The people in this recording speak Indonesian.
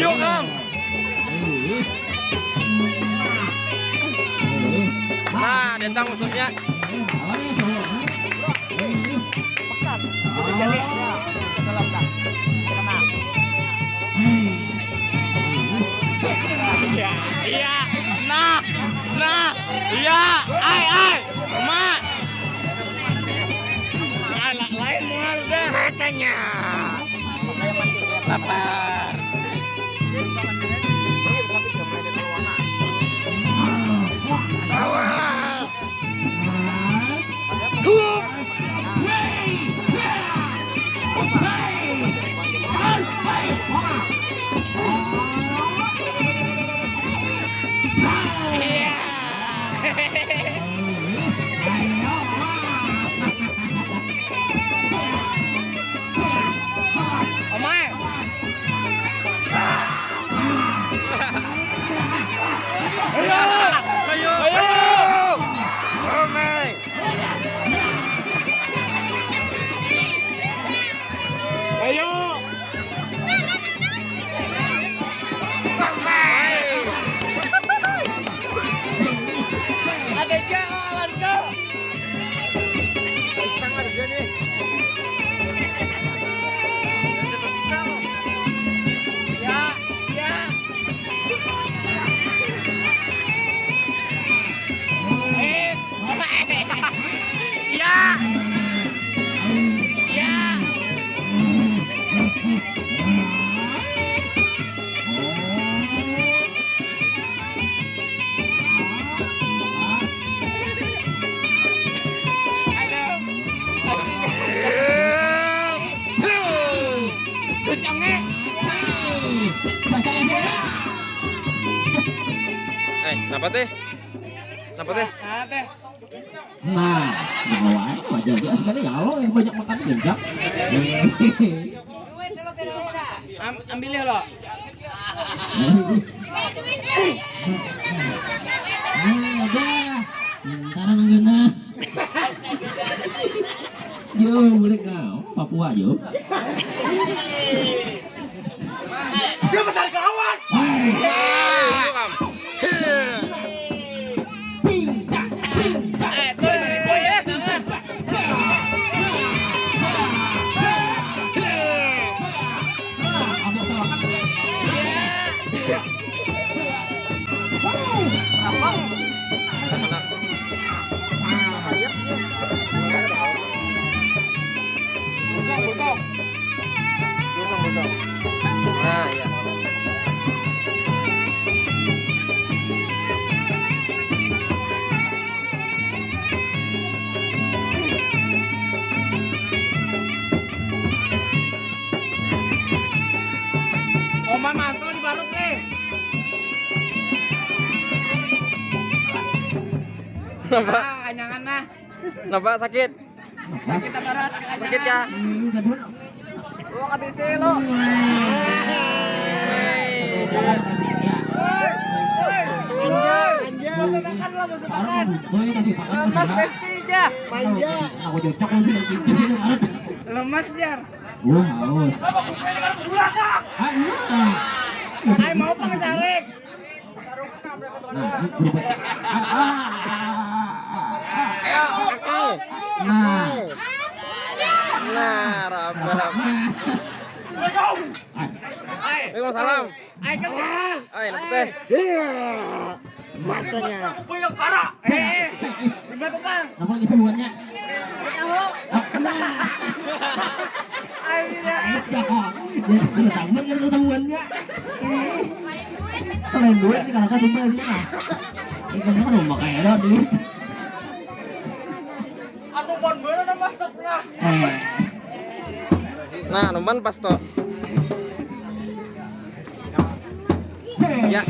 Ayo Kang. Nah, datang musuhnya. Iya, iya. Nah, iya. Ai, emak. Lain mual deh. Matanya. Lapar. Awas. Kenapa teh? Nah, bawaan wajar dia sekali ya lo yang banyak makan genjak. Ambilnya lo. Udah. Ntar nanggeuna. Yo, boleh kau Papua yo. Dia besar ke awas. Busuk. Nah, ya. Oma mantul di balut nih. Kenapa? Anyangan nah. Kenapa sakit? Sakit apa berat? Sakit ya? Lo kabis lo. Manja. Sedangkan lo sedangkan. Lemas pestinya. Manja. Aku cocok nanti nanti di sini kan. Lemas jar. Wah, haus. Ay mau pangsarik. Ayo, aku. Nah, Rama. Waalaikumsalam. Ay, kerjas. Ay, teh. Matanya. Gimana Bang? Apa lagi semuanya? Tahu. Ay, Ya kok. Dia sudah tambah kan temuannya. Selain duit nih kalau saya sumbernya. Ikan kan rumah kayak ada duit. Anu bon bener masuk lah. Nah, numan pas to. Ya.